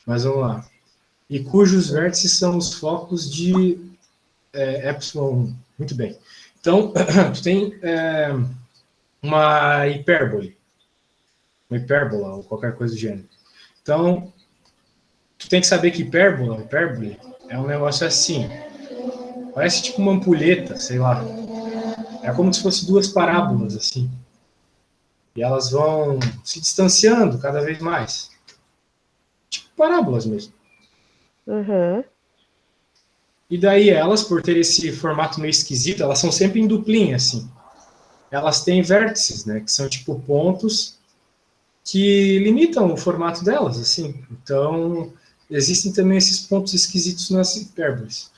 Mas vamos lá. E cujos vértices são os focos de epsilon 1. Muito bem. Então, tu tem uma hipérbole, uma hipérbola ou qualquer coisa do gênero. Então, tu tem que saber que hipérbole, é um negócio assim. Parece tipo uma ampulheta, sei lá. É como se fosse duas parábolas, assim. E elas vão se distanciando cada vez mais. Tipo parábolas mesmo. Aham. E daí elas, por ter esse formato meio esquisito, elas são sempre em duplinha, assim. Elas têm vértices, né? Que são tipo pontos que limitam o formato delas, assim. Então, existem também esses pontos esquisitos nas hipérboles.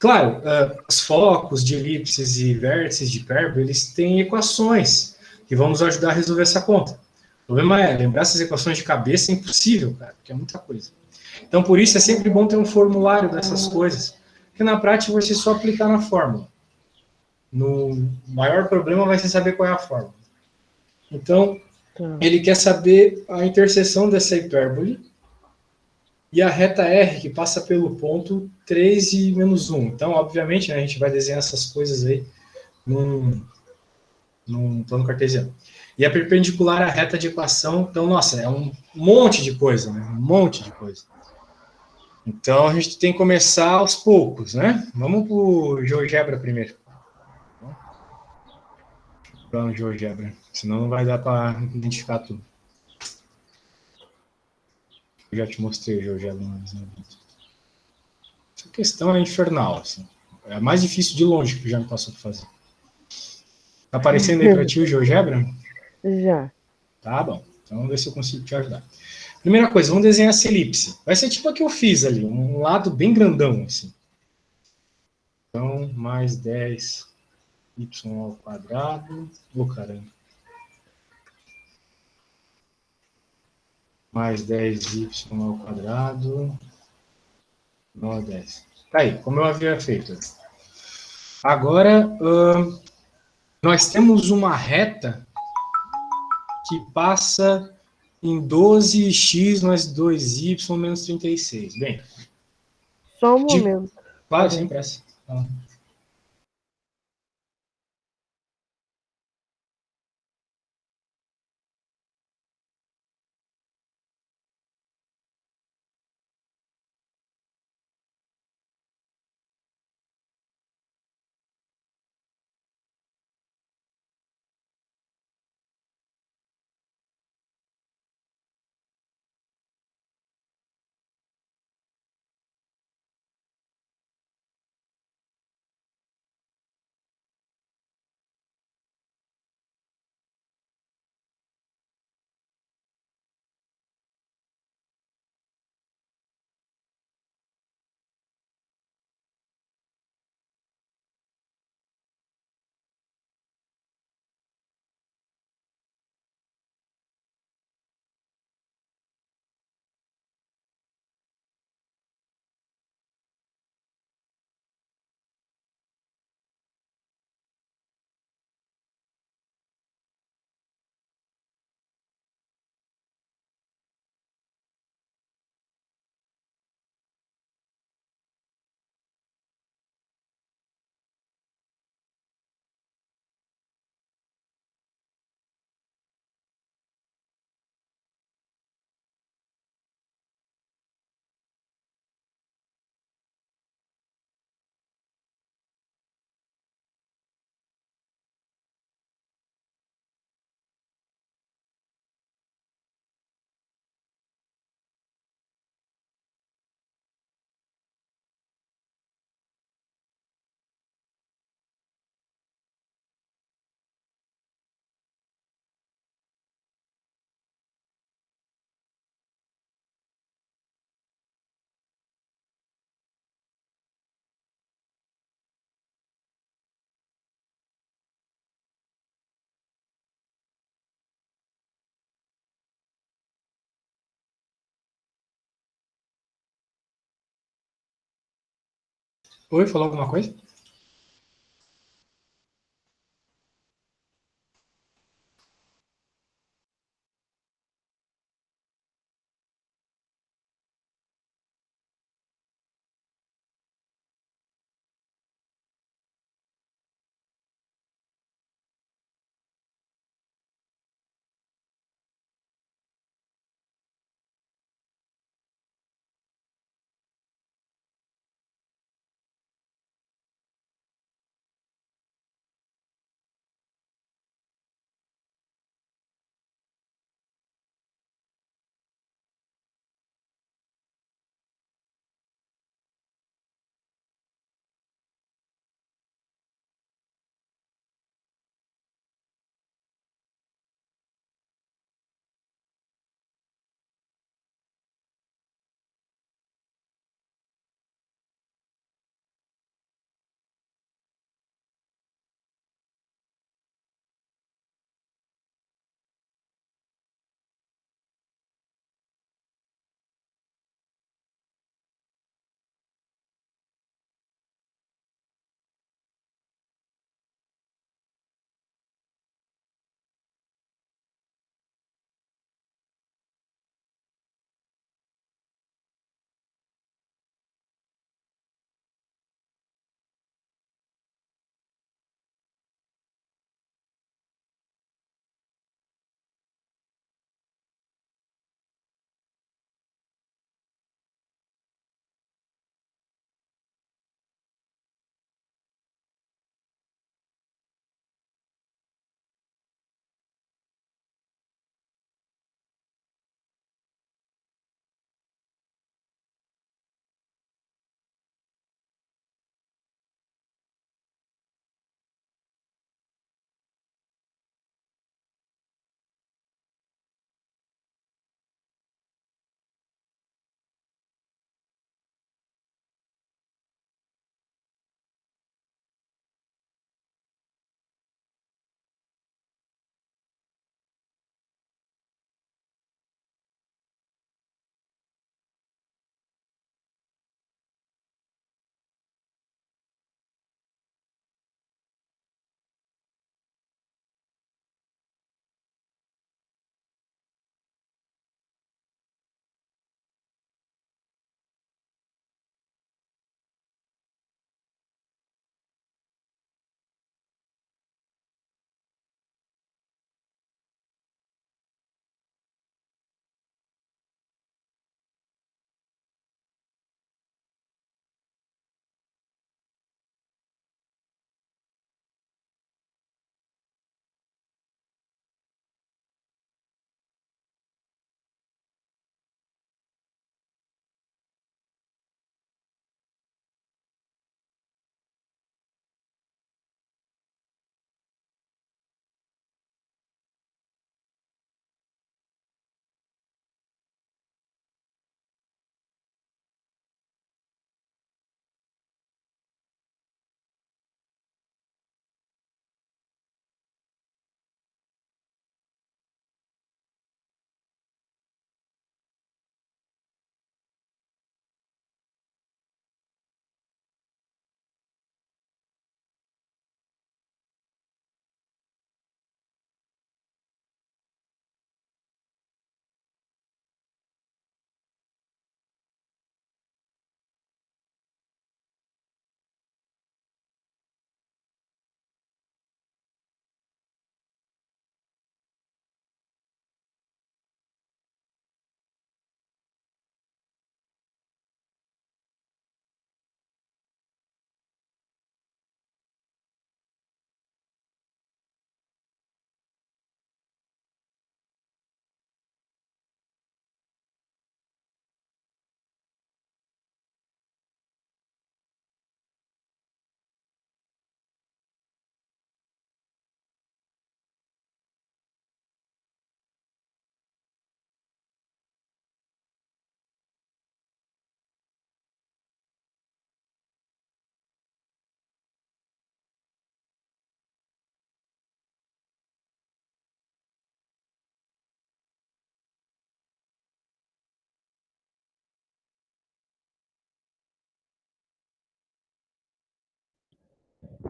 Claro, os focos de elipses e vértices de hipérbole, eles têm equações que vão nos ajudar a resolver essa conta. O problema é, lembrar essas equações de cabeça é impossível, cara, porque é muita coisa. Então, por isso é sempre bom ter um formulário dessas coisas, porque na prática você só aplicar na fórmula. No maior problema vai ser saber qual é a fórmula. Então, Tá. ele quer saber a interseção dessa hipérbole e a reta R que passa pelo ponto 3 e menos 1. Então, obviamente, né, a gente vai desenhar essas coisas aí num, num plano cartesiano. E a perpendicular à reta de equação, então, nossa, é um monte de coisa, né? Um monte de coisa. Então, a gente tem que começar aos poucos, né? Vamos para o GeoGebra primeiro. Para o GeoGebra, senão não vai dar para identificar tudo. Eu já te mostrei o GeoGebra mais, né? Essa questão é infernal, assim. É a mais difícil de longe que já me passou para fazer. Tá aparecendo aí para ti o GeoGebra? Já. Tá bom. Então vamos ver se eu consigo te ajudar. Primeira coisa, vamos desenhar essa elipse. Vai ser tipo a que eu fiz ali, um lado bem grandão, assim. Então, mais 10 y ao quadrado. Ô, caramba. Mais 10 y ao quadrado. Igual a 10. Tá aí, como eu havia feito. Agora, nós temos uma reta que passa em 12x mais 2y menos 36. Bem, Só um de... momento. claro, sem Peraí. pressa. Oi, falou alguma coisa?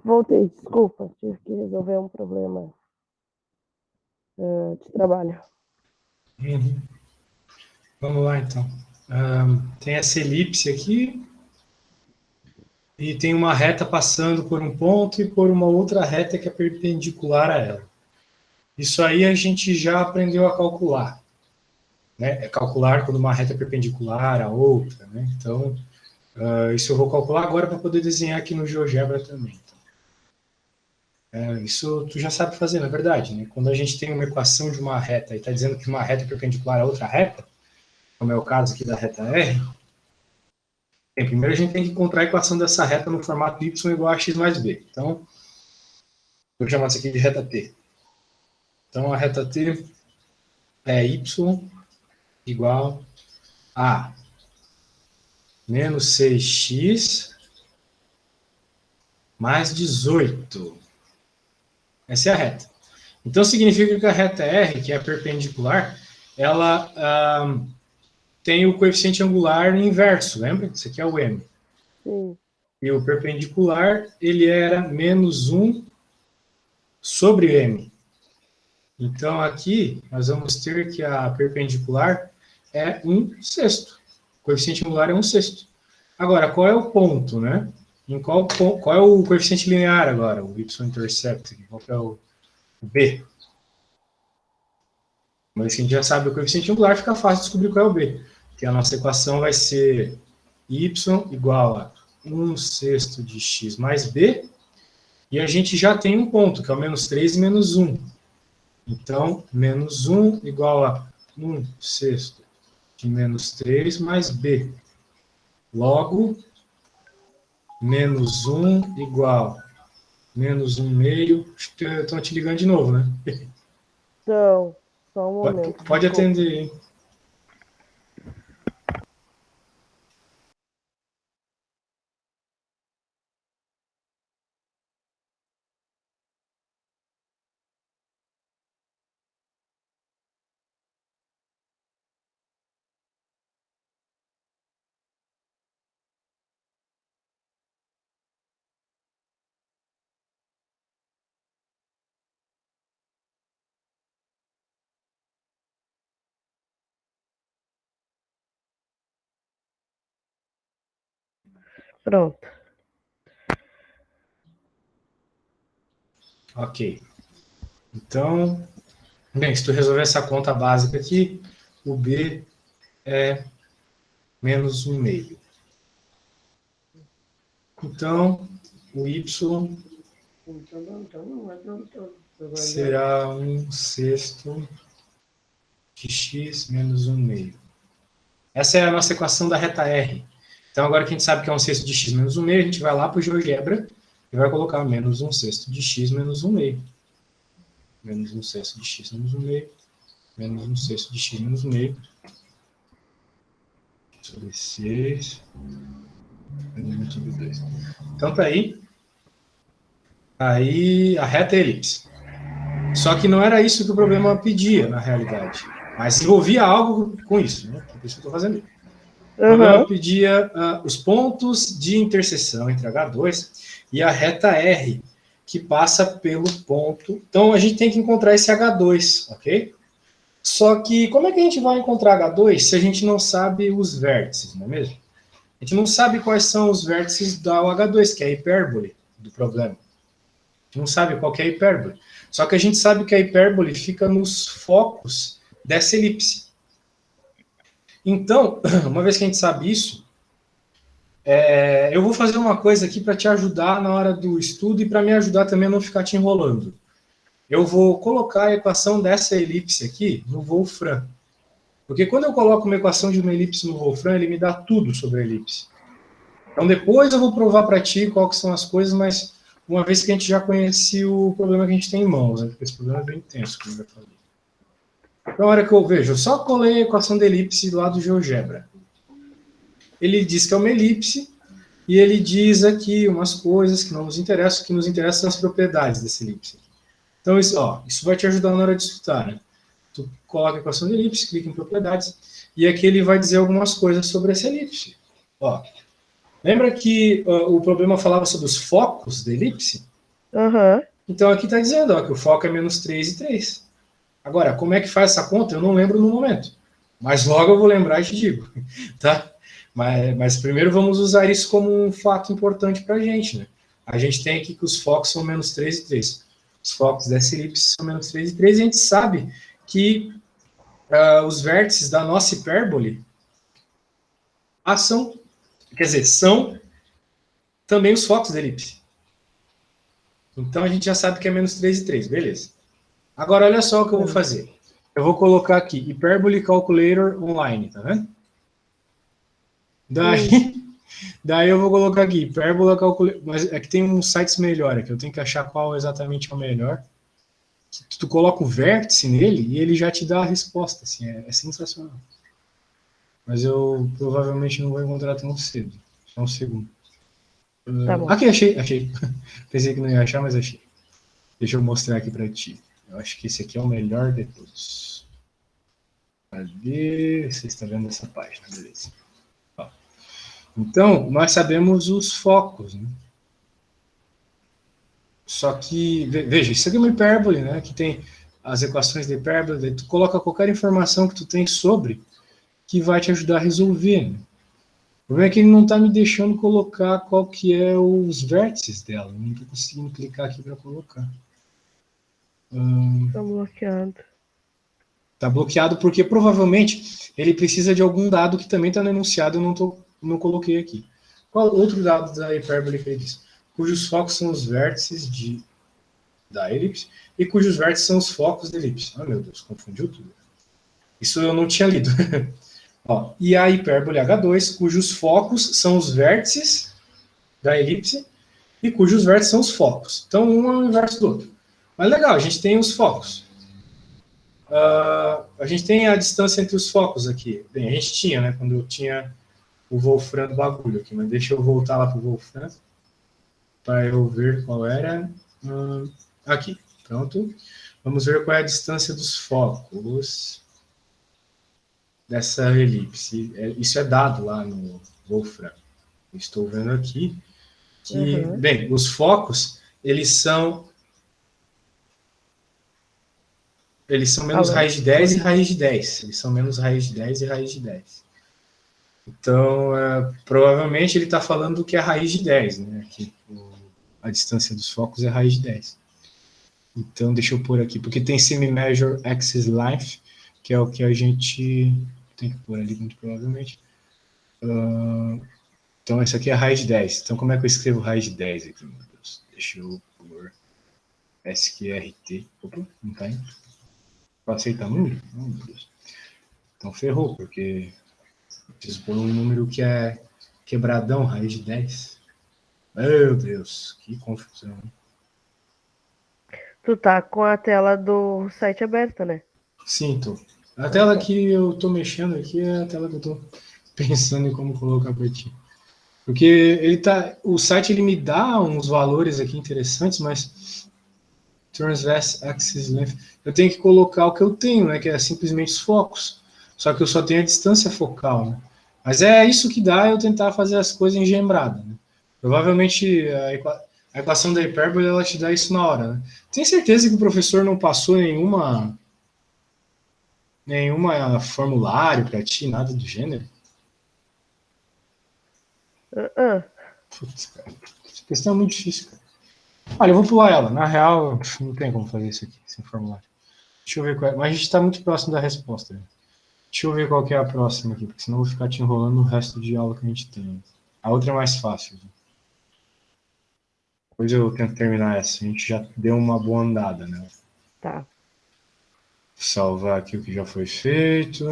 Voltei, desculpa. Tive que resolver um problema de trabalho. Uhum. Vamos lá, então. Tem essa elipse aqui, e tem uma reta passando por um ponto e por uma outra reta que é perpendicular a ela. Isso aí a gente já aprendeu a calcular, né? É calcular quando uma reta é perpendicular à outra, né? Então, isso eu vou calcular agora para poder desenhar aqui no GeoGebra também. Isso tu já sabe fazer, na verdade, né? Quando a gente tem uma equação de uma reta e está dizendo que uma reta é perpendicular a outra reta, como é o caso aqui da reta R, primeiro a gente tem que encontrar a equação dessa reta no formato y igual a x mais b. Então, vou chamar isso aqui de reta t. Então, a reta t é y igual a menos 6x mais 18. Essa é a reta. Então, significa que a reta R, que é perpendicular, ela tem o coeficiente angular inverso, lembra? Isso aqui é o m. Sim. E o perpendicular, ele era menos 1 sobre m. Então, aqui, nós vamos ter que a perpendicular é 1/6. O coeficiente angular é 1/6. Agora, qual é o ponto, né? Qual é o coeficiente linear agora? O y-intercept, qual que é o b? Mas que a gente já sabe o coeficiente angular, fica fácil descobrir qual é o b. Porque a nossa equação vai ser y igual a 1/6 de x mais b, e a gente já tem um ponto, que é o menos 3 e menos 1. Então, menos 1 igual a 1/6 de menos 3 mais b. Logo, menos 1 igual a menos 1/2. Estão te ligando de novo, né? Então, só um momento. Pode atender, hein? Pronto. Ok. Então, bem, se tu resolver essa conta básica aqui, o b é menos 1/2. Então, o y será 1/6 de x menos 1/2. Essa é a nossa equação da reta R. Então, agora que a gente sabe que é 1/6 de x menos 1/2, a gente vai lá para o GeoGebra e vai colocar menos 1/6 de x menos 1/2. Menos 1/6 de x menos 1/2. Menos 1/6 de x menos 1/2. Sobre 6. Menos sobre 2. Então, tá aí. Aí, a reta é elipse. Só que não era isso que o problema pedia, na realidade. Mas envolvia algo com isso, né? Por isso que eu estou fazendo isso. O problema pedia os pontos de interseção entre H2 e a reta R, que passa pelo ponto. Então, a gente tem que encontrar esse H2, ok? Só que, como é que a gente vai encontrar H2 se a gente não sabe os vértices, não é mesmo? A gente não sabe quais são os vértices da H2, que é a hipérbole do problema. A gente não sabe qual que é a hipérbole. Só que a gente sabe que a hipérbole fica nos focos dessa elipse. Então, uma vez que a gente sabe isso, eu vou fazer uma coisa aqui para te ajudar na hora do estudo e para me ajudar também a não ficar te enrolando. Eu vou colocar a equação dessa elipse aqui no Wolfram. Porque quando eu coloco uma equação de uma elipse no Wolfram, ele me dá tudo sobre a elipse. Então depois eu vou provar para ti qual que são as coisas, mas uma vez que a gente já conhece o problema que a gente tem em mãos, né? Porque esse problema é bem intenso, como eu já falei. Então, na hora que eu vejo, eu só colei a equação da elipse lá do GeoGebra. Ele diz que é uma elipse, e ele diz aqui umas coisas que não nos interessam, que nos interessam são as propriedades dessa elipse. Então, isso vai te ajudar na hora de estudar, né? Tu coloca a equação da elipse, clica em propriedades, e aqui ele vai dizer algumas coisas sobre essa elipse. Lembra que o problema falava sobre os focos da elipse? Aham. Então aqui está dizendo ó, que o foco é menos 3 e 3. Agora, como é que faz essa conta? Eu não lembro no momento. Mas logo eu vou lembrar e te digo. Tá? Mas primeiro vamos usar isso como um fato importante para a gente. Né? A gente tem aqui que os focos são menos 3 e 3. Os focos dessa elipse são menos 3 e 3. E a gente sabe que os vértices da nossa hipérbole são também os focos da elipse. Então a gente já sabe que é menos 3 e 3, beleza. Agora olha só o que eu vou fazer. Eu vou colocar aqui, Hyperbole Calculator Online, tá vendo? Daí eu vou colocar aqui, Hyperbola Calculator, mas aqui tem uns sites melhor aqui, eu tenho que achar qual exatamente é o melhor. Tu coloca o vértice nele e ele já te dá a resposta, assim, é sensacional. Mas eu provavelmente não vou encontrar tão cedo. Só um segundo. Tá bom. Aqui, achei. Pensei que não ia achar, mas achei. Deixa eu mostrar aqui pra ti. Eu acho que esse aqui é o melhor de todos. Cadê? Você está vendo essa página, beleza. Ó. Então, nós sabemos os focos, né? Só que, veja, isso aqui é uma hipérbole, né? Que tem as equações de hipérbole, daí tu coloca qualquer informação que tu tem sobre, que vai te ajudar a resolver, né? O problema é que ele não está me deixando colocar qual que é os vértices dela. Não estou conseguindo clicar aqui para colocar. Tá bloqueado. Está bloqueado porque provavelmente ele precisa de algum dado que também está no enunciado e eu não coloquei aqui. Qual outro dado da hipérbole que ele diz? Cujos focos são os vértices da elipse e cujos vértices são os focos da elipse. Ah, meu Deus, confundiu tudo. Isso eu não tinha lido. Ó, e a hipérbole H2, cujos focos são os vértices da elipse e cujos vértices são os focos. Então, um é o inverso do outro. Mas legal, a gente tem os focos. A gente tem a distância entre os focos aqui. Bem, a gente tinha, né, quando eu tinha o Wolfram do bagulho aqui, mas deixa eu voltar lá para o Wolfram para eu ver qual era. Aqui, pronto. Vamos ver qual é a distância dos focos dessa elipse. Isso é dado lá no Wolfram. Estou vendo aqui que, bem, os focos, eles são menos raiz de 10 e raiz de 10. Eles são menos raiz de 10 e raiz de 10. Então, provavelmente ele está falando que é raiz de 10, né? Que a distância dos focos é raiz de 10. Então, deixa eu pôr aqui, porque tem semi-measure axis length, que é o que a gente tem que pôr ali, muito provavelmente. Então, isso aqui é raiz de 10. Então, como é que eu escrevo raiz de 10 aqui, meu Deus? Deixa eu pôr SQRT. Opa, não tá indo. Para aceitar número? Oh, meu Deus. Então, ferrou, porque preciso pôr um número que é quebradão, raiz de 10. Meu Deus, que confusão. Tu tá com a tela do site aberta, né? Sim, tô. A tela que eu tô mexendo aqui é a tela que eu tô pensando em como colocar para ti. Porque o site ele me dá uns valores aqui interessantes, mas transverse axis length, eu tenho que colocar o que eu tenho, né, que é simplesmente os focos. Só que eu só tenho a distância focal, né? Mas é isso que dá eu tentar fazer as coisas engembradas, né? Provavelmente a equação da hipérbole ela te dá isso na hora, né? Tem certeza que o professor não passou nenhuma formulário para ti, nada do gênero? Putz, cara, essa questão é muito difícil, cara. Olha, eu vou pular ela. Na real, não tem como fazer isso aqui, sem formulário. Deixa eu ver qual é. Mas a gente está muito próximo da resposta. Né? Deixa eu ver qual que é a próxima aqui, porque senão eu vou ficar te enrolando no resto de aula que a gente tem. A outra é mais fácil. Né? Depois eu tento terminar essa. A gente já deu uma boa andada, né? Tá. Vou salvar aqui o que já foi feito.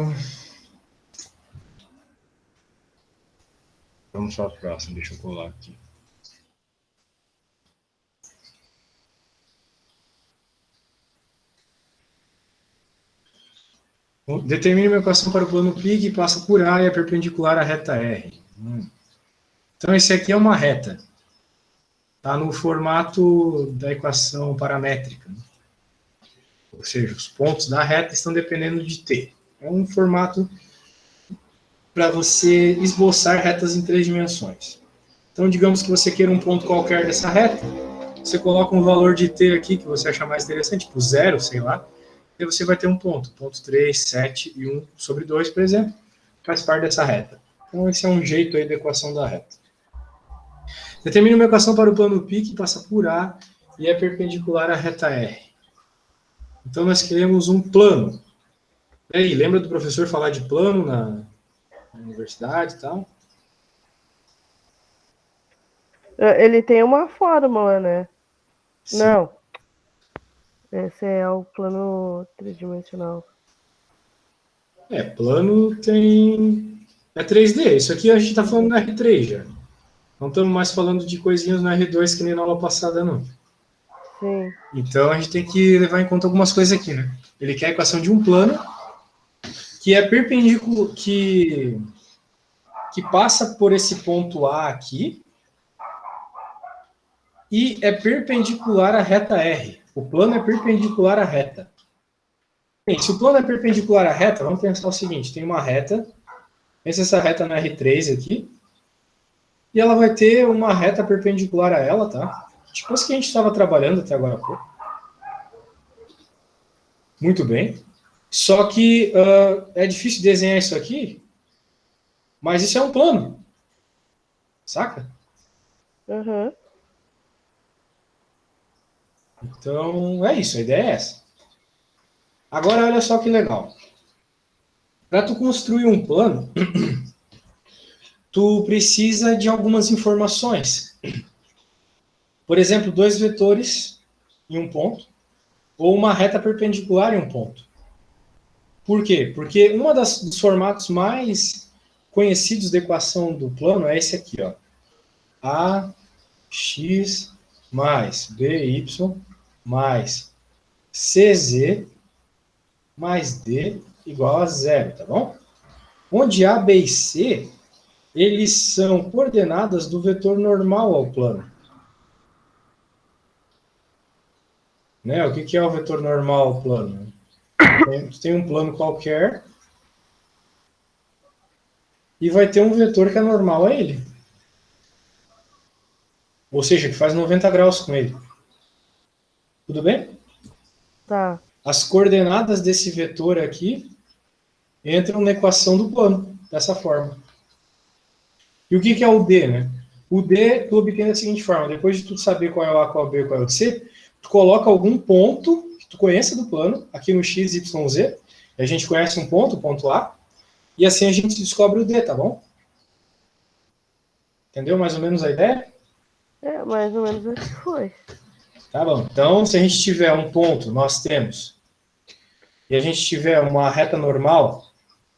Vamos para a próxima. Deixa eu colar aqui. Determine uma equação para o plano π que passa por A e é perpendicular à reta R. Então, esse aqui é uma reta. Está no formato da equação paramétrica. Né? Ou seja, os pontos da reta estão dependendo de t. É um formato para você esboçar retas em 3 dimensões. Então, digamos que você queira um ponto qualquer dessa reta. você coloca um valor de t aqui que você achar mais interessante, tipo 0, sei lá, e você vai ter um ponto. Ponto 3, 7 e 1 sobre 2, por exemplo, faz parte dessa reta. Então, esse é um jeito aí da equação da reta. Determine uma equação para o plano π que passa por A e é perpendicular à reta R. Então, nós queremos um plano. E aí, lembra do professor falar de plano na universidade e tal? Ele tem uma fórmula, né? Sim. Não. Esse é o plano tridimensional. Plano tem... É 3D. Isso aqui a gente está falando no R3 já. Não estamos mais falando de coisinhas no R2 que nem na aula passada, não. Sim. Então, a gente tem que levar em conta algumas coisas aqui, né? Ele quer a equação de um plano que é perpendicular, que passa por esse ponto A aqui e é perpendicular à reta R. O plano é perpendicular à reta. Bem, se o plano é perpendicular à reta, vamos pensar o seguinte, tem uma reta, pensa essa reta no R3 aqui, e ela vai ter uma reta perpendicular a ela, tá? Tipo essa que a gente estava trabalhando até agora há pouco. Muito bem. Só que é difícil desenhar isso aqui, mas isso é um plano. Saca? Uhum. Então, é isso, a ideia é essa. Agora, olha só que legal. Para tu construir um plano, tu precisa de algumas informações. Por exemplo, dois vetores em um ponto, ou uma reta perpendicular em um ponto. Por quê? Porque um dos formatos mais conhecidos da equação do plano é esse aqui, ó. AX mais BY mais CZ mais D igual a 0, tá bom? Onde A, B e C, eles são coordenadas do vetor normal ao plano. Né? O que é o vetor normal ao plano? Tem um plano qualquer e vai ter um vetor que é normal a ele. Ou seja, que faz 90 graus com ele. Tudo bem? Tá. As coordenadas desse vetor aqui entram na equação do plano, dessa forma. E o que é o D, né? O D tu obtém da seguinte forma, depois de tu saber qual é o A, qual é o B, qual é o C, tu coloca algum ponto que tu conheça do plano, aqui no X, Y, Z, a gente conhece um ponto, o ponto A, e assim a gente descobre o D, tá bom? Entendeu mais ou menos a ideia? É, mais ou menos acho que foi. Tá bom. Então, se a gente tiver um ponto, nós temos, e a gente tiver uma reta normal,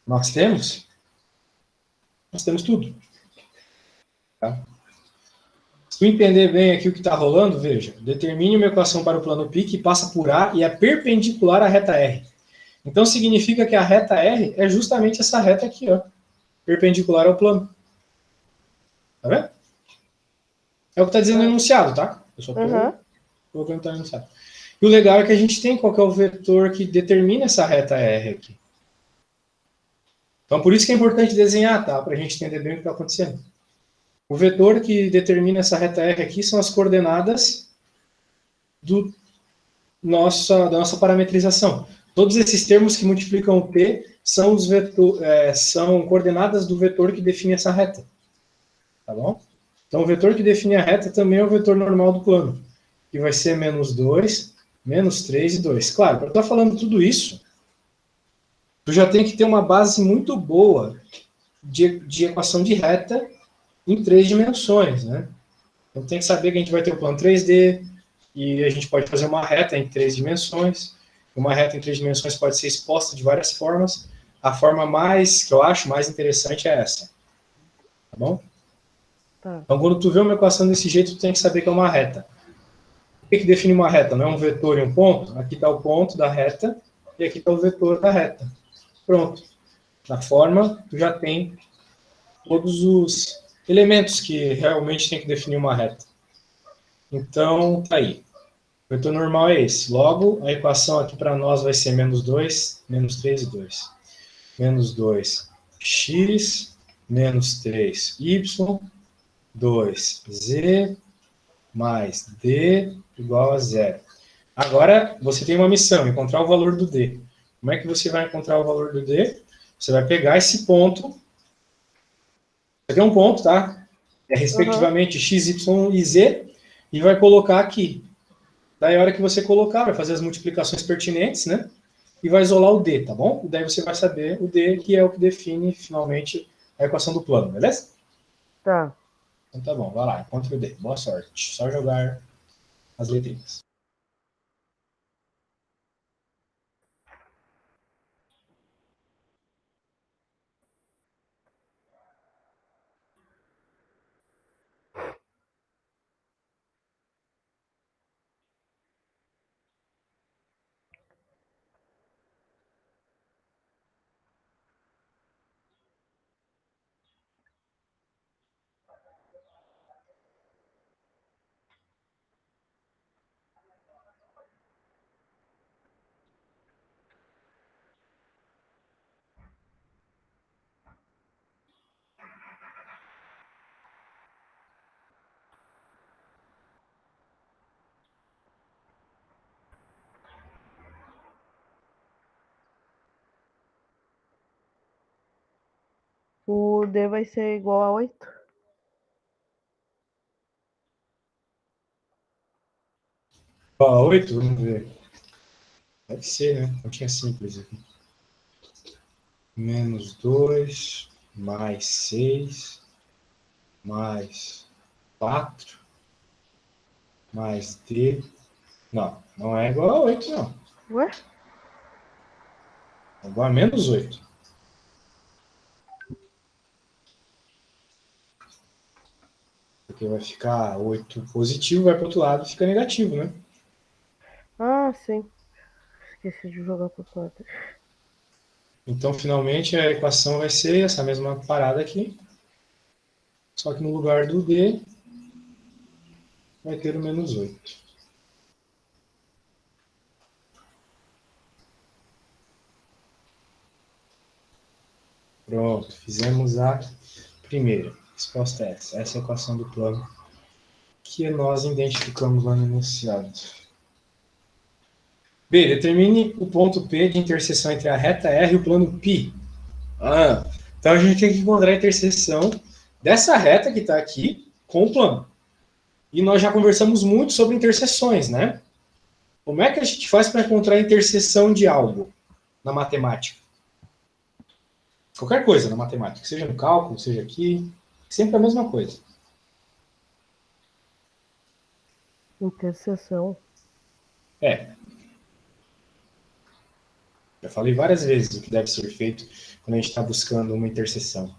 nós temos tudo. Tá? Se tu entender bem aqui o que está rolando, veja, determine uma equação para o plano π que passa por A e é perpendicular à reta R. Então, significa que a reta R é justamente essa reta aqui, ó, perpendicular ao plano. Tá vendo? É o que está dizendo no enunciado, tá? Eu só estou colocando no enunciado. E o legal é que a gente tem qual que é o vetor que determina essa reta R aqui. Então, por isso que é importante desenhar, tá? Para a gente entender bem o que está acontecendo. O vetor que determina essa reta R aqui são as coordenadas da nossa parametrização. Todos esses termos que multiplicam o P são, são coordenadas do vetor que define essa reta. Tá bom? Então, o vetor que define a reta também é o vetor normal do plano, que vai ser menos 2, menos 3 e 2. Claro, para eu estar falando tudo isso, tu já tem que ter uma base muito boa de equação de reta em 3 dimensões, né? Então, tem que saber que a gente vai ter o plano 3D, e a gente pode fazer uma reta em 3 dimensões. Uma reta em 3 dimensões pode ser exposta de várias formas. A forma que eu acho mais interessante é essa. Tá bom? Tá. Então, quando tu vê uma equação desse jeito, tu tem que saber que é uma reta. O que define uma reta? Não é um vetor e um ponto? Aqui está o ponto da reta e aqui está o vetor da reta. Pronto. Na forma, tu já tem todos os elementos que realmente tem que definir uma reta. Então, tá aí. O vetor normal é esse. Logo, a equação aqui para nós vai ser menos 2, menos 3 e 2. Menos 2, x, menos 3, y, 2, z, mais D igual a zero. Agora, você tem uma missão, encontrar o valor do D. Como é que você vai encontrar o valor do D? Você vai pegar esse ponto. Isso aqui é um ponto, tá? É respectivamente x, y e z. E vai colocar aqui. Daí, a hora que você colocar, vai fazer as multiplicações pertinentes, né? E vai isolar o D, tá bom? E daí você vai saber o D, que é o que define, finalmente, a equação do plano, beleza? Tá. Então tá bom, vai lá, encontre o D. Boa sorte. Só jogar as letrinhas. O D vai ser igual a 8. Ó, 8, vamos ver. Deve ser, né? Continha simples aqui. Menos 2, mais 6, mais 4, mais D. Não, não é igual a 8, não. Ué? É igual a menos 8. Porque vai ficar 8 positivo, vai para o outro lado e fica negativo, né? Ah, sim. Esqueci de jogar pro outro lado. Então, finalmente, a equação vai ser essa mesma parada aqui. Só que no lugar do D, vai ter o menos 8. Pronto, fizemos a primeira. Resposta é essa. Essa é a equação do plano que nós identificamos lá no enunciado. B. Determine o ponto P de interseção entre a reta R e o plano π. Então a gente tem que encontrar a interseção dessa reta que está aqui com o plano. E nós já conversamos muito sobre interseções, né? Como é que a gente faz para encontrar a interseção de algo na matemática? Qualquer coisa na matemática, seja no cálculo, seja aqui, sempre a mesma coisa. Interseção. Já falei várias vezes o que deve ser feito quando a gente está buscando uma interseção.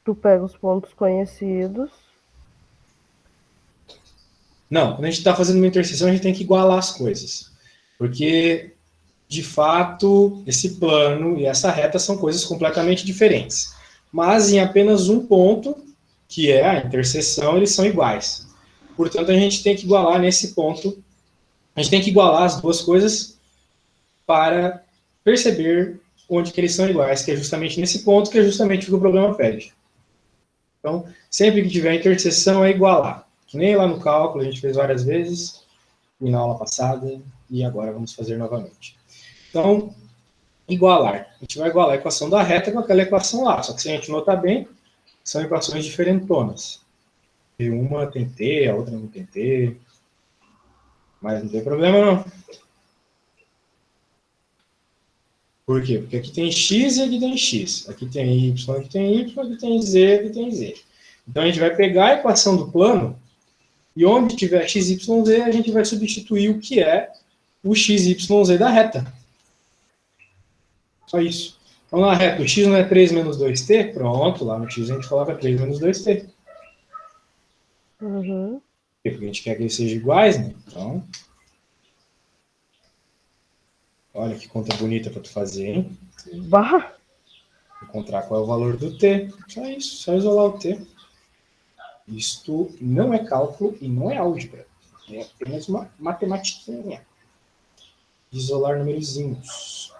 Tu pega os pontos conhecidos. Não, quando a gente está fazendo uma interseção, a gente tem que igualar as coisas. Porque, de fato, esse plano e essa reta são coisas completamente diferentes. Mas em apenas um ponto, que é a interseção, eles são iguais. Portanto, a gente tem que igualar nesse ponto. A gente tem que igualar as duas coisas para perceber onde que eles são iguais, que é justamente nesse ponto, que é justamente o que o problema pede. Então, sempre que tiver interseção, é igualar. Que nem lá no cálculo, a gente fez várias vezes, e na aula passada, e agora vamos fazer novamente. Então, igualar. A gente vai igualar a equação da reta com aquela equação lá, só que se a gente notar bem, são equações diferentonas. E uma tem T, a outra não tem T, mas não tem problema não. Por quê? Porque aqui tem x e aqui tem x. Aqui tem y, aqui tem y, aqui tem z, aqui tem z. Então a gente vai pegar a equação do plano e onde tiver x, y, z, a gente vai substituir o que é o x, y, z da reta. Só isso. Então na reta, o x não é 3 menos 2t? Pronto, lá no x a gente coloca 3 menos 2t. Uhum. Porque a gente quer que eles sejam iguais, né? Então, olha que conta bonita para tu fazer, hein? Bah! Encontrar qual é o valor do t. Só isso, só isolar o t. Isto não é cálculo e não é álgebra. É apenas uma matematiquinha. Isolar numerozinhos.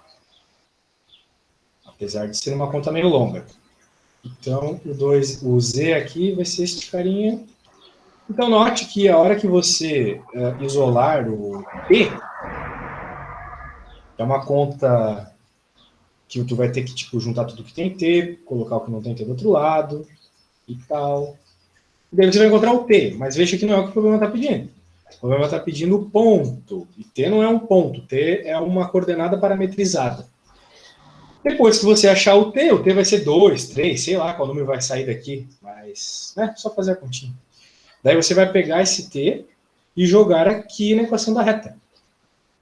Apesar de ser uma conta meio longa. Então, o Z aqui vai ser este carinha. Então, note que a hora que você isolar o P, é uma conta que tu vai ter que tipo, juntar tudo que tem T, colocar o que não tem T do outro lado e tal. E daí você vai encontrar o T, mas veja que não é o que o problema está pedindo. O problema está pedindo o ponto. E T não é um ponto, T é uma coordenada parametrizada. Depois que você achar o T vai ser 2, 3, sei lá qual número vai sair daqui, mas só fazer a continha. Daí você vai pegar esse T e jogar aqui na equação da reta.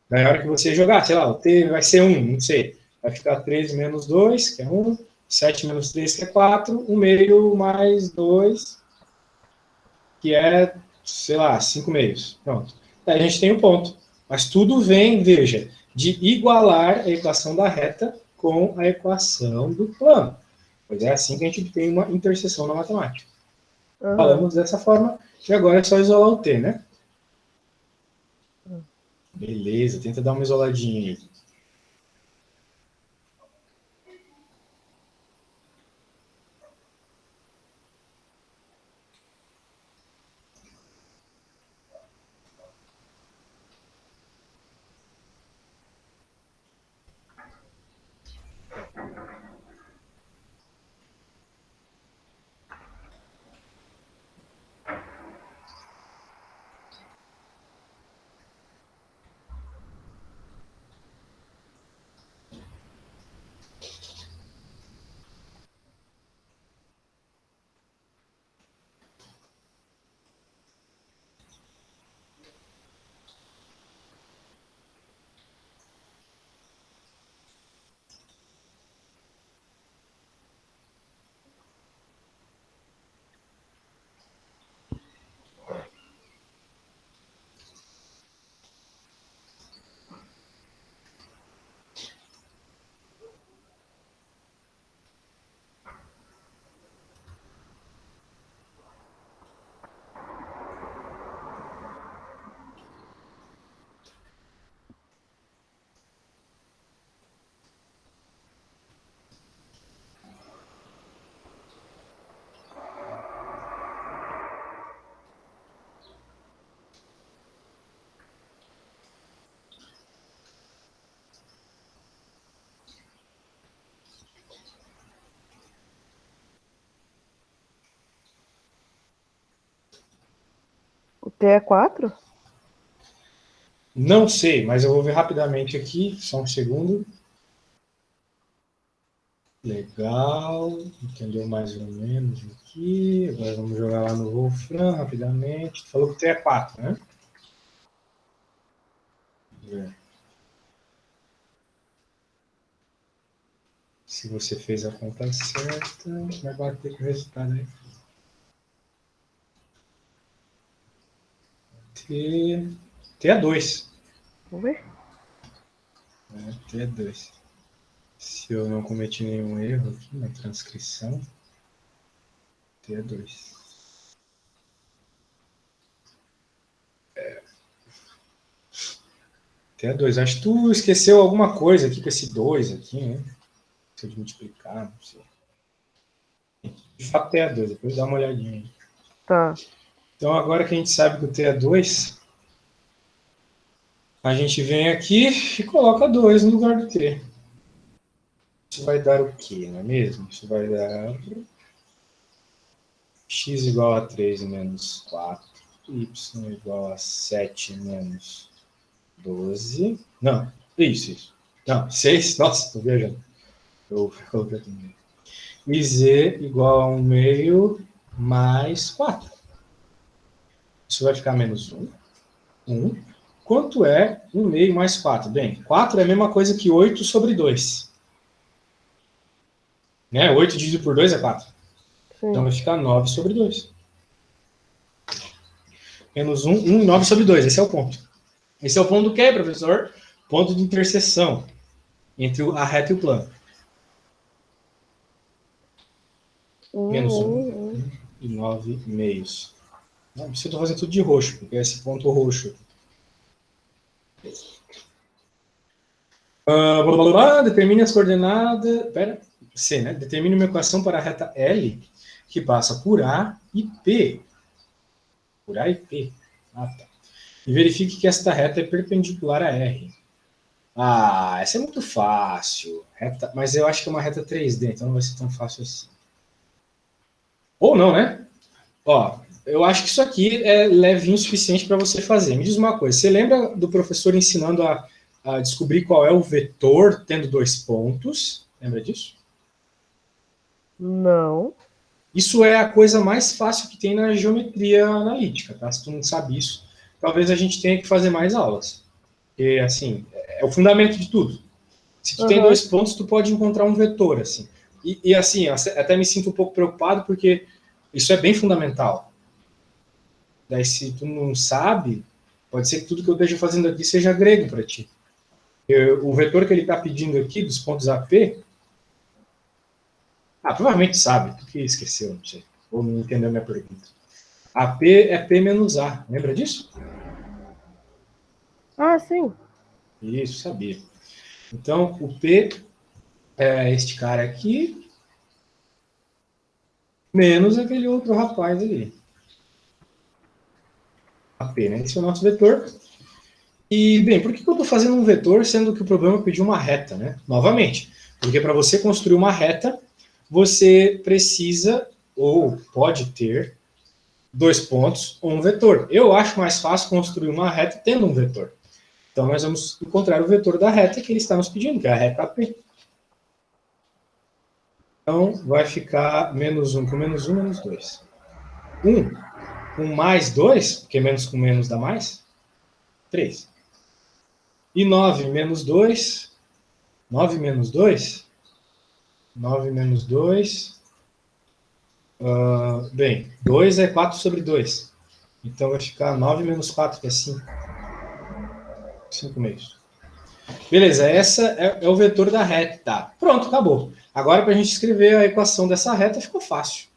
Daí a hora que você jogar, sei lá, o T vai ser 1, não sei. Vai ficar 13 menos 2, que é 1, 7 menos 3, que é 4, 1 meio mais 2, que é, sei lá, 5 meios. Pronto. Daí a gente tem um ponto. Mas tudo vem, veja, de igualar a equação da reta com a equação do plano. Pois é assim que a gente tem uma interseção na matemática. Aham. Falamos dessa forma, e agora é só isolar o T, né? Beleza, tenta dar uma isoladinha aí. O T é 4? Não sei, mas eu vou ver rapidamente aqui, só um segundo. Legal, entendeu mais ou menos aqui. Agora vamos jogar lá no Wolfram rapidamente. Tu falou que o T é 4, né? Vamos ver. Se você fez a conta certa, vai bater com o resultado aí. T é 2. Vamos ver. T é 2. Se eu não cometi nenhum erro aqui na transcrição, T é 2. T é 2. Acho que tu esqueceu alguma coisa aqui com esse 2 aqui, né? Se eu multiplicar, não sei. De fato, T é 2. Depois dá uma olhadinha aí. Tá. Então, agora que a gente sabe que o T é 2, a gente vem aqui e coloca 2 no lugar do T. Isso vai dar o quê, não é mesmo? Isso vai dar x igual a 3 menos 4, y igual a 7 menos 12. Não, isso. Não, 6. Nossa, estou viajando. Eu coloquei aqui no meio. E z igual a 1 meio mais 4. Isso vai ficar menos 1. 1. Quanto é 1 meio mais 4? Bem, 4 é a mesma coisa que 8 sobre 2. Né? 8 dividido por 2 é 4. Sim. Então vai ficar 9 sobre 2. Menos 1, 1, 9 sobre 2. Esse é o ponto. Esse é o ponto do quê, professor? Ponto de interseção entre a reta e o plano. Menos 1 e 9 meios. Não, eu estou fazendo tudo de roxo, porque é esse ponto roxo. Blá, blá, blá, determine as coordenadas. Pera. C, né? Determine uma equação para a reta L que passa por A e P. Por A e P. Ah, tá. E verifique que esta reta é perpendicular a R. Ah, essa é muito fácil. Reta, mas eu acho que é uma reta 3D, então não vai ser tão fácil assim. Ou não, né? Ó, eu acho que isso aqui é levinho o suficiente para você fazer. Me diz uma coisa, você lembra do professor ensinando a descobrir qual é o vetor tendo 2 pontos? Lembra disso? Não. Isso é a coisa mais fácil que tem na geometria analítica, tá? Se tu não sabe isso, talvez a gente tenha que fazer mais aulas. Porque, assim, é o fundamento de tudo. Se tu tem 2 pontos, tu pode encontrar um vetor, assim. E assim, até me sinto um pouco preocupado, porque isso é bem fundamental. Daí, se tu não sabe, pode ser que tudo que eu esteja fazendo aqui seja grego para ti. O vetor que ele está pedindo aqui, dos pontos AP, provavelmente sabe, porque esqueceu, não sei. Ou não entendeu a minha pergunta. AP é P menos A, lembra disso? Ah, sim. Isso, sabia. Então, o P é este cara aqui, menos aquele outro rapaz ali. AP, né? Esse é o nosso vetor. E, bem, por que eu estou fazendo um vetor, sendo que o problema pediu uma reta, né? Novamente, porque para você construir uma reta, você precisa, ou pode ter, 2 pontos ou um vetor. Eu acho mais fácil construir uma reta tendo um vetor. Então, nós vamos encontrar o vetor da reta que ele está nos pedindo, que é a reta AP. Então, vai ficar menos 1 com menos 1, menos 2. 1 com mais 2, porque menos com menos dá mais, 3. E 9 menos 2, 9 menos 2, 9 menos 2, bem, 2 é 4 sobre 2. Então vai ficar 9 menos 4, que é 5. 5 meios. Beleza, essa é o vetor da reta. Pronto, acabou. Agora, para a gente escrever a equação dessa reta, ficou fácil.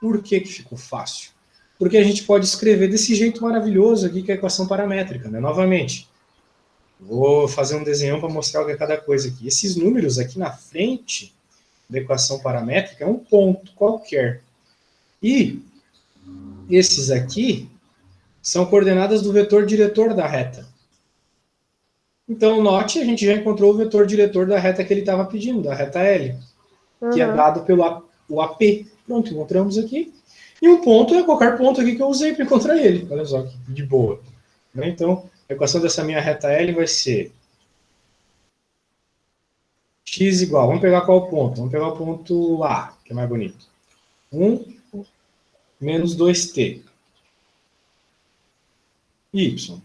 Por que ficou fácil? Porque a gente pode escrever desse jeito maravilhoso aqui, que é a equação paramétrica, né? Novamente, vou fazer um desenho para mostrar o que é cada coisa aqui. Esses números aqui na frente da equação paramétrica é um ponto qualquer. E esses aqui são coordenadas do vetor diretor da reta. Então, note, a gente já encontrou o vetor diretor da reta que ele estava pedindo, da reta L, que é dado pelo o AP. Pronto, encontramos aqui. E um ponto é qualquer ponto aqui que eu usei para encontrar ele. Olha só, que de boa. Então, a equação dessa minha reta L vai ser x igual, vamos pegar qual ponto? Vamos pegar o ponto A, que é mais bonito. 1 menos 2t. Y.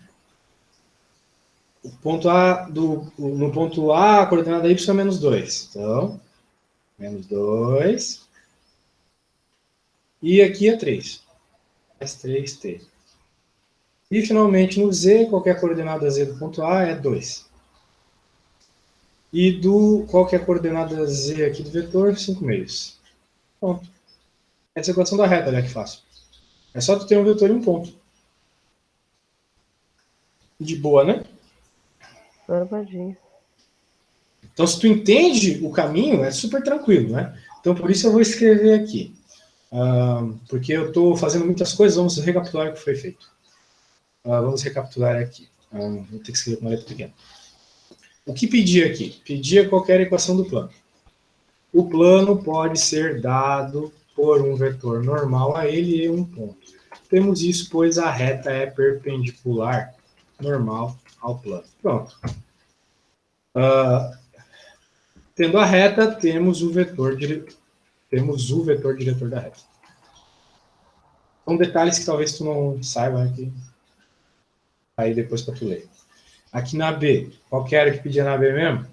No ponto A, a coordenada y é menos 2. Então, menos 2. E aqui é 3. Mais 3t. E, finalmente, no Z, qualquer coordenada Z do ponto A é 2. E qual que é a coordenada Z aqui do vetor? 5 meios. Pronto. Essa é a equação da reta, olha que fácil. É só tu ter um vetor e um ponto. De boa, né? Barbadinho. Então, se tu entende o caminho, é super tranquilo, né? Então, por isso eu vou escrever aqui. Porque eu estou fazendo muitas coisas, vamos recapitular o que foi feito. Vamos recapitular aqui. Vou ter que escrever com uma letra pequena. O que pedia aqui? Pedia qualquer equação do plano. O plano pode ser dado por um vetor normal a ele e um ponto. Temos isso, pois a reta é perpendicular normal ao plano. Pronto. Tendo a reta, temos o vetor diretor da reta. São detalhes que talvez tu não saiba aqui. Aí depois para tu ler. Aqui na B, qual que era que pedia na B mesmo?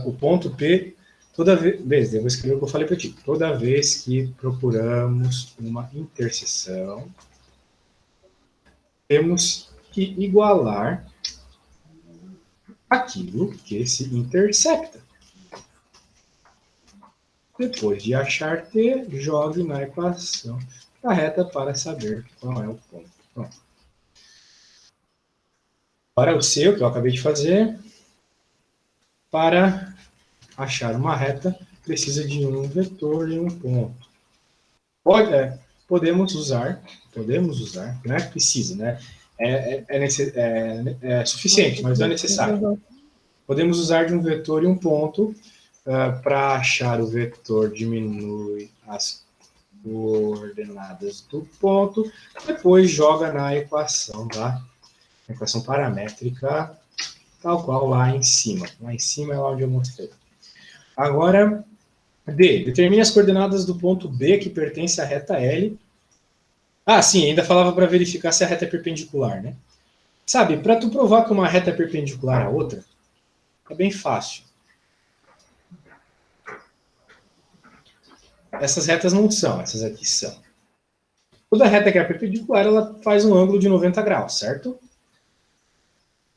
O ponto P, toda vez, eu vou escrever o que eu falei para ti. Toda vez que procuramos uma interseção, temos que igualar aquilo que se intersecta. Depois de achar T, jogue na equação da reta para saber qual é o ponto. Pronto. Para o C, o que eu acabei de fazer, para achar uma reta, precisa de um vetor e um ponto. Podemos usar, não é que precisa, né? É suficiente, mas não é necessário. Podemos usar de um vetor e um ponto para achar o vetor, diminui as coordenadas do ponto, depois joga na equação, tá? A equação paramétrica, tal qual lá em cima. Lá em cima é lá onde eu mostrei. Agora, D. Determine as coordenadas do ponto B que pertence à reta L. Ah, sim, ainda falava para verificar se a reta é perpendicular, né? Sabe, para tu provar que uma reta é perpendicular à outra, é bem fácil. Essas retas não são, essas aqui são. Toda reta que é perpendicular, ela faz um ângulo de 90 graus, certo?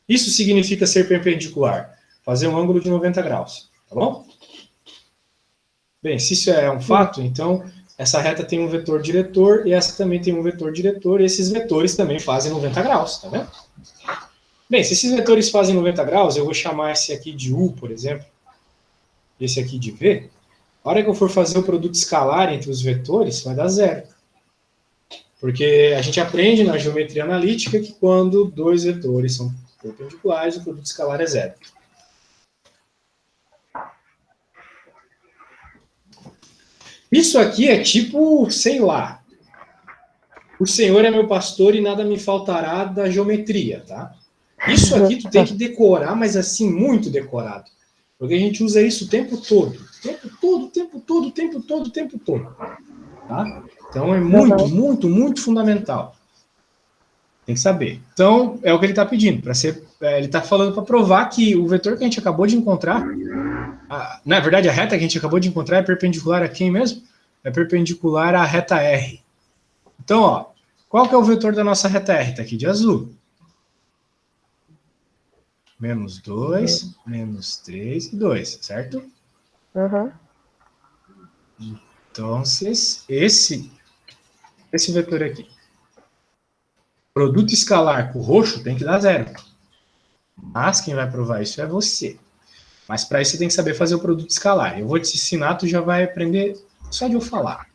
Isso significa ser perpendicular, fazer um ângulo de 90 graus, tá bom? Bem, se isso é um fato, então essa reta tem um vetor diretor e essa também tem um vetor diretor, e esses vetores também fazem 90 graus, tá vendo? Bem, se esses vetores fazem 90 graus, eu vou chamar esse aqui de U, por exemplo, esse aqui de V. A hora que eu for fazer o produto escalar entre os vetores, vai dar zero. Porque a gente aprende na geometria analítica que quando dois vetores são perpendiculares, o produto escalar é zero. Isso aqui é tipo, sei lá, o Senhor é meu pastor e nada me faltará da geometria, tá? Isso aqui tu tem que decorar, mas assim, muito decorado. Porque a gente usa isso o tempo todo. O tempo todo, o tempo todo, o tempo todo, o tempo todo. Tá? Então é muito, muito, muito fundamental. Tem que saber. Então, é o que ele está pedindo. Ele está falando para provar que o vetor que a gente acabou de encontrar, na verdade, a reta que a gente acabou de encontrar é perpendicular a quem mesmo? É perpendicular à reta R. Então, ó, qual que é o vetor da nossa reta R? Está aqui de azul. Menos 2, menos 3 e 2, certo? Uhum. Então, esse vetor aqui. Produto escalar com roxo tem que dar zero. Mas quem vai provar isso é você. Mas para isso você tem que saber fazer o produto escalar. Eu vou te ensinar, tu já vai aprender só de eu falar.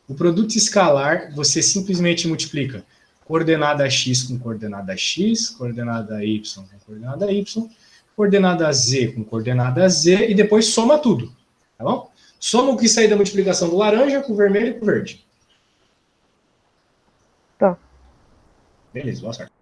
O produto escalar, você simplesmente multiplica coordenada x com coordenada x, coordenada y com coordenada y, coordenada z com coordenada z e depois soma tudo. Tá bom? Soma o que sair da multiplicação do laranja com o vermelho e com o verde. Tá. Beleza, boa sorte.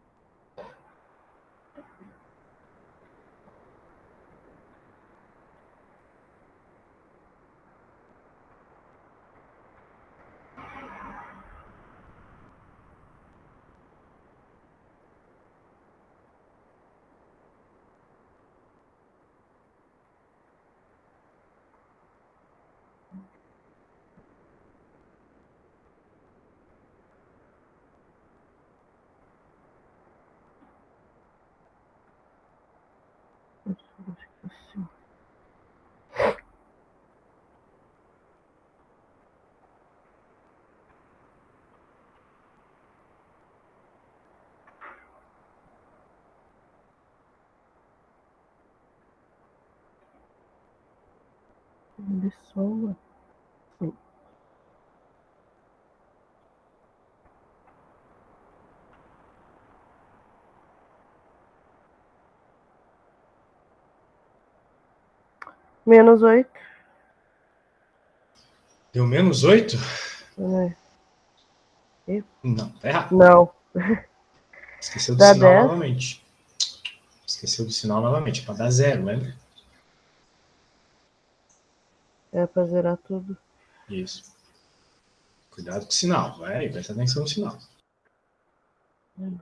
Ele soma. Sim. Menos 8. Deu menos 8? Né? Não, tá errado. Não. Esqueceu do Dá sinal 10. novamente. Esqueceu do sinal novamente, para dar zero, lembra? É pra zerar tudo. Isso. Cuidado com o sinal, vai, presta atenção no sinal. Menos.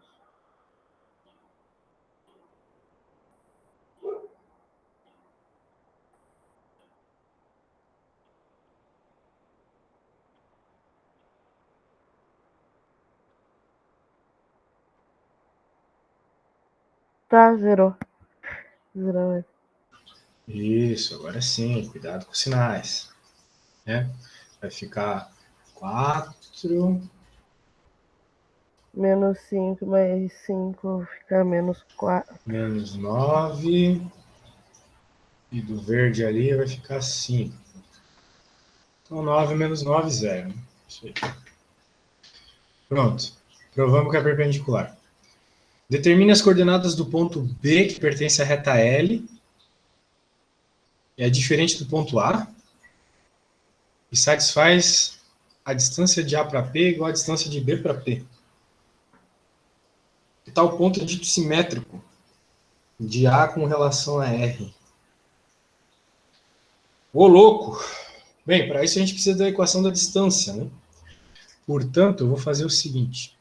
Tá, zerou. Zerou. Isso, agora sim, cuidado com os sinais. Né? Vai ficar 4, Menos 5 mais 5 fica menos 4. menos 9, E do verde ali vai ficar 5. Então 9 menos 9, 0. Né? Isso aí. Pronto. Provamos que é perpendicular. Determine as coordenadas do ponto B, que pertence à reta L. É diferente do ponto A. E satisfaz a distância de A para P igual a distância de B para P. E tal ponto é dito simétrico de A com relação a R. Ô, louco! Bem, para isso a gente precisa da equação da distância, né? Portanto, eu vou fazer o seguinte.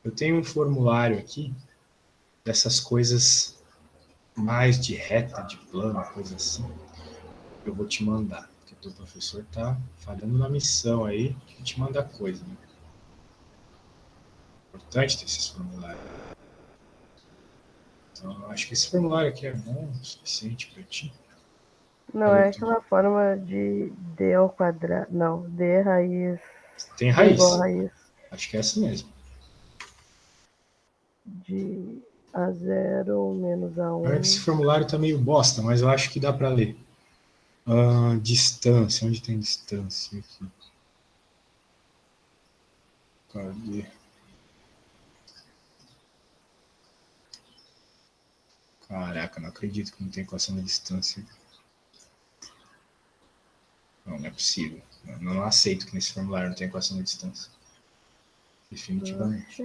Eu tenho um formulário aqui dessas coisas mais de reta, de plano, coisa assim. Eu vou te mandar, porque o teu professor tá falhando na missão aí, que te manda coisa, né? Importante ter esses formulários. Então, eu acho que esse formulário aqui é bom o suficiente para ti. Não, é aquela forma de D ao quadrado. Não, D raiz. Tem D igual a raiz. raiz Acho que é essa mesmo. de A0 menos Esse A1. formulário tá meio bosta, mas eu acho que dá para ler. Distância, onde tem distância aqui? Cadê? Caraca, não acredito que não tem equação da distância. Não, não é possível. Não aceito que nesse formulário não tenha equação da distância. Definitivamente.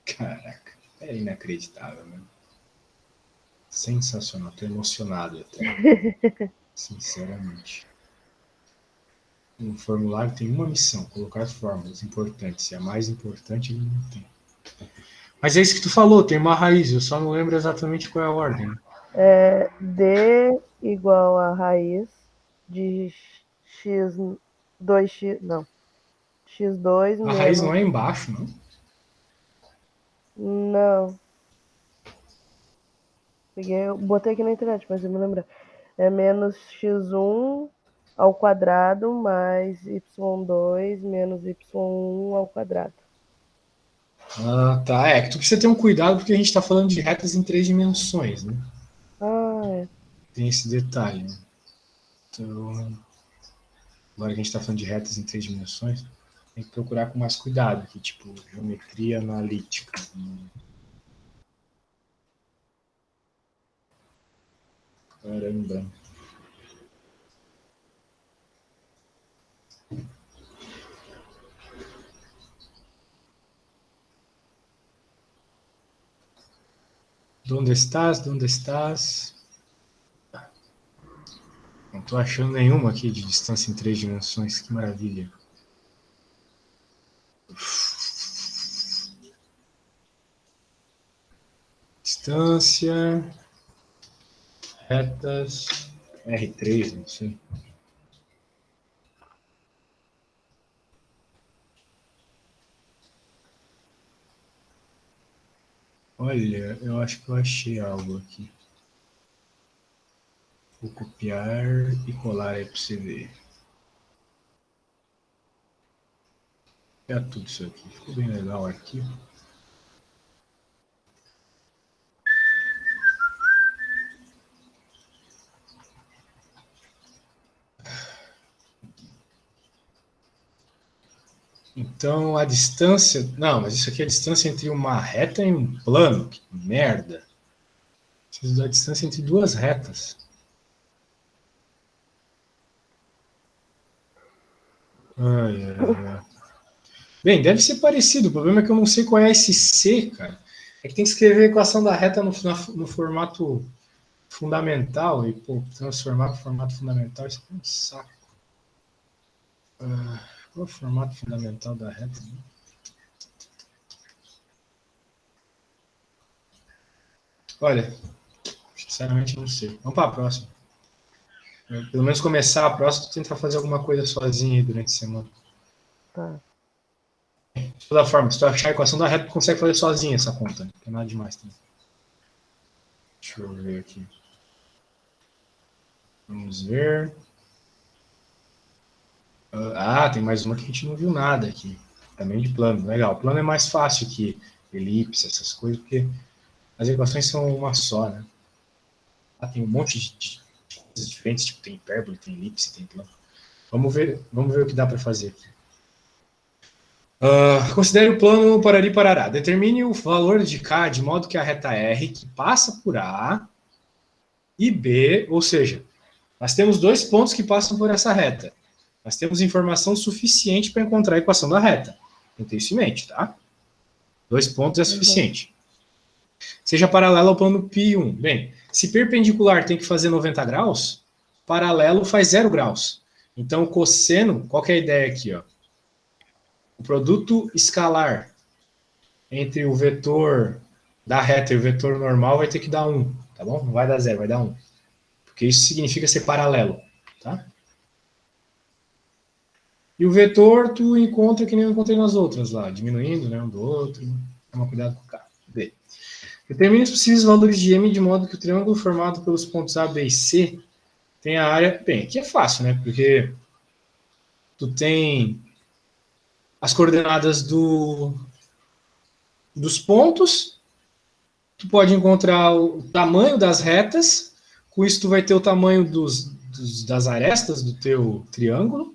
Caraca, é inacreditável, né? Sensacional, tô emocionado até. Sinceramente. Um formulário tem uma missão, colocar fórmulas importantes. E a mais importante ele não tem. Mas é isso que tu falou, tem uma raiz, eu só não lembro exatamente qual é a ordem. É D igual a raiz de x2x. Não. x2 A raiz menos. não é embaixo, não? Não. Botei aqui na internet, mas eu me lembro. É menos x1 ao quadrado mais y2 menos y1 ao quadrado. Ah, tá. É que tu precisa ter um cuidado porque a gente está falando de retas em 3 dimensões, né? Ah, é. Tem esse detalhe, né? Então, agora que a gente está falando de retas em 3 dimensões, tem que procurar com mais cuidado aqui, tipo, geometria analítica. Caramba. Onde estás? Onde estás? Não estou achando nenhuma aqui de distância em 3 dimensões. Que maravilha. Distância. Retas. R3, não sei. Olha, eu acho que eu achei algo aqui. Vou copiar e colar aí para você ver. É tudo isso aqui. Ficou bem legal o arquivo. Então, a distância... Não, mas isso aqui é a distância entre uma reta e um plano. Que merda. Preciso da distância entre duas retas. Ai, ai, ai. Bem, deve ser parecido. O problema é que eu não sei qual é esse C, cara. É que tem que escrever a equação da reta no formato fundamental e, pô, transformar para o formato fundamental, isso é um saco. Qual é o formato fundamental da reta? Olha, sinceramente não sei. Vamos para a próxima. Pelo menos começar a próxima, tentar fazer alguma coisa sozinho aí durante a semana. Tá. De toda forma, se tu achar a equação da reta, tu consegue fazer sozinho essa conta, né? Não é nada demais também. Deixa eu ver aqui. Vamos ver. Tem mais uma que a gente não viu nada aqui. Também de plano. Legal. O plano é mais fácil que elipse, essas coisas, porque as equações são uma só, né? Lá tem um monte de coisas diferentes, tipo, tem hipérbole, tem elipse, tem plano. Vamos ver o que dá para fazer aqui. Considere o plano Parari Parará. Determine o valor de K de modo que a reta R, que passa por A e B, ou seja, nós temos 2 pontos que passam por essa reta. Nós temos informação suficiente para encontrar a equação da reta. Tenha isso em mente, tá? 2 pontos é suficiente. Seja paralelo ao plano π1. Bem, se perpendicular tem que fazer 90 graus, paralelo faz 0 graus. Então, o cosseno, qual que é a ideia aqui? Ó? O produto escalar entre o vetor da reta e o vetor normal vai ter que dar 1, tá bom? Não vai dar 0, vai dar 1. Porque isso significa ser paralelo, tá? E o vetor tu encontra que nem eu encontrei nas outras lá, diminuindo, né, um do outro. Toma cuidado com o K. B. Determine os possíveis valores de M de modo que o triângulo formado pelos pontos A, B e C tenha a área... Bem, aqui é fácil, né? Porque tu tem as coordenadas dos pontos, tu pode encontrar o tamanho das retas, com isso tu vai ter o tamanho das arestas do teu triângulo.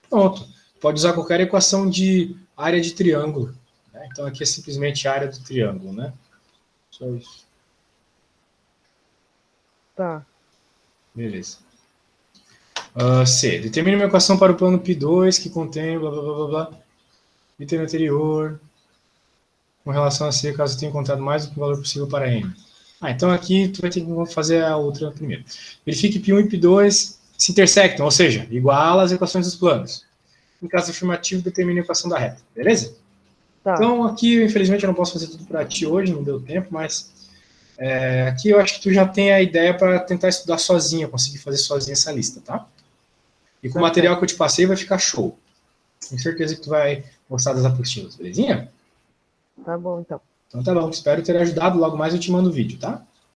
Pronto. Pode usar qualquer equação de área de triângulo. Né? Então aqui é simplesmente a área do triângulo, né? Só isso. Tá. Beleza. C. Determine uma equação para o plano π2 que contém blá blá blá blá blá. Item anterior. Com relação a C, caso tenha encontrado mais do que o valor possível para M. Então aqui tu vai ter que fazer a outra primeiro. Verifique que π1 e π2 se intersectam, ou seja, iguala as equações dos planos. Em caso afirmativo, determine a equação da reta. Beleza? Tá. Então aqui, infelizmente, eu não posso fazer tudo para ti hoje, não deu tempo, mas aqui eu acho que tu já tem a ideia para tentar estudar sozinha, conseguir fazer sozinha essa lista, tá? E com o material que eu te passei vai ficar show. Tenho certeza que tu vai gostar das apostilas, belezinha? Tá bom, então. Então tá bom, espero ter ajudado. Logo mais eu te mando o vídeo, tá?